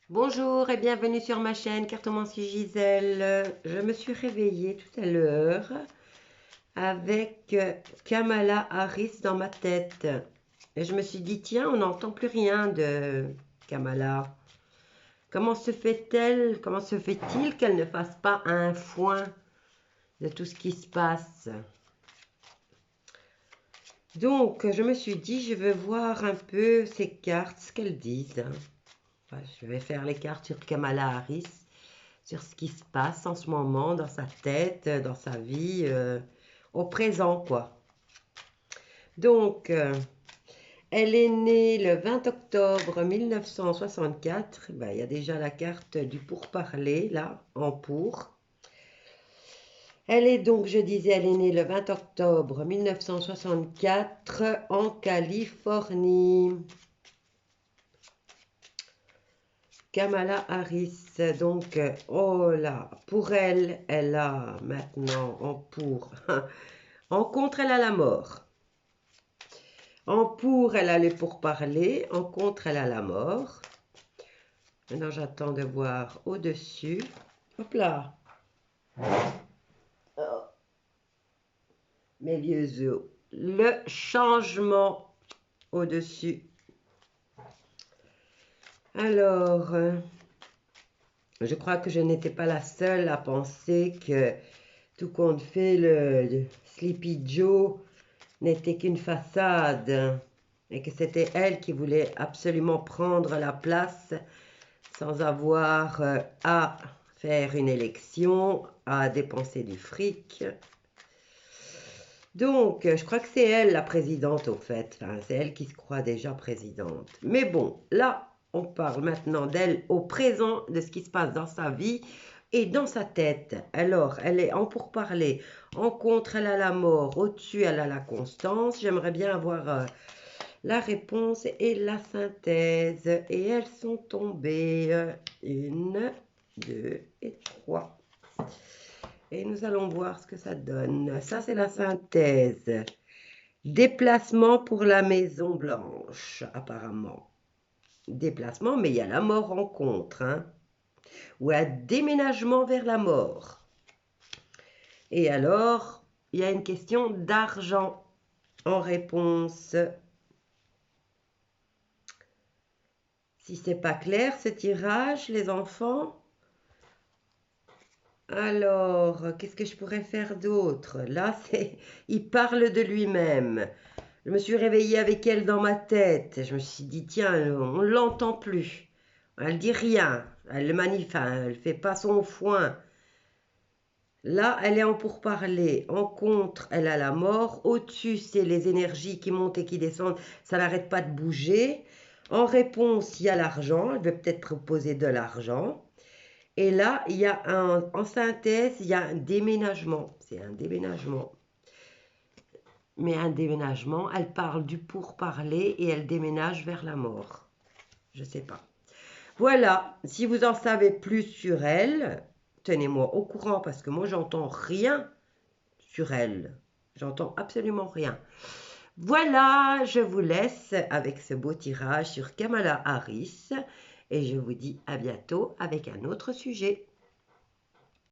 Bonjour et bienvenue sur ma chaîne Cartomancie Gisèle. Je me suis réveillée tout à l'heure avec Kamala Harris dans ma tête. Et je me suis dit, tiens, on n'entend plus rien de Kamala. Comment se fait-il qu'elle ne fasse pas un foin de tout ce qui se passe? Donc, je me suis dit, je vais voir un peu ces cartes, ce qu'elles disent. Je vais faire les cartes sur Kamala Harris, sur ce qui se passe en ce moment dans sa tête, dans sa vie, au présent, quoi. Donc, elle est née le 20 octobre 1964. Ben, il y a déjà la carte du pourparler, là, en pour. Elle est donc, je disais, elle est née le 20 octobre 1964 en Californie. Kamala Harris, donc, oh là, pour elle, elle a maintenant en pour, en contre, elle a la mort. En pour, elle a les pourparlers, en contre, elle a la mort. Maintenant, j'attends de voir au-dessus. Hop là, oh, mes vieux os. Le changement au-dessus. Alors, je crois que je n'étais pas la seule à penser que tout compte fait, le Sleepy Joe n'était qu'une façade et que c'était elle qui voulait absolument prendre la place sans avoir à faire une élection, à dépenser du fric. Donc, je crois que c'est elle la présidente au fait. Enfin, c'est elle qui se croit déjà présidente. Mais bon, là, on parle maintenant d'elle au présent, de ce qui se passe dans sa vie et dans sa tête. Alors, elle est en pourparler, en contre, elle a la mort, au-dessus, elle a la constance. J'aimerais bien avoir la réponse et la synthèse. Et elles sont tombées. Une, deux et trois. Et nous allons voir ce que ça donne. Ça, c'est la synthèse. Déplacement pour la Maison Blanche, apparemment. Déplacement, mais il y a la mort en contre. Hein, ou un déménagement vers la mort. Et alors, il y a une question d'argent en réponse. Si c'est pas clair, ce tirage, les enfants. Alors, qu'est-ce que je pourrais faire d'autre? Là, il parle de lui-même. Je me suis réveillée avec elle dans ma tête. Je me suis dit, tiens, on ne l'entend plus. Elle dit rien. Elle fait pas son foin. Là, elle est en pourparler. En contre, elle a la mort. Au-dessus, c'est les énergies qui montent et qui descendent. Ça n'arrête pas de bouger. En réponse, il y a l'argent. Elle veut peut-être proposer de l'argent. Et là, il y a en synthèse, il y a un déménagement. C'est un déménagement. Mais un déménagement, elle parle du pourparler et elle déménage vers la mort. Je ne sais pas. Voilà, si vous en savez plus sur elle, tenez-moi au courant parce que moi, j'entends rien sur elle. J'entends absolument rien. Voilà, je vous laisse avec ce beau tirage sur Kamala Harris et je vous dis à bientôt avec un autre sujet.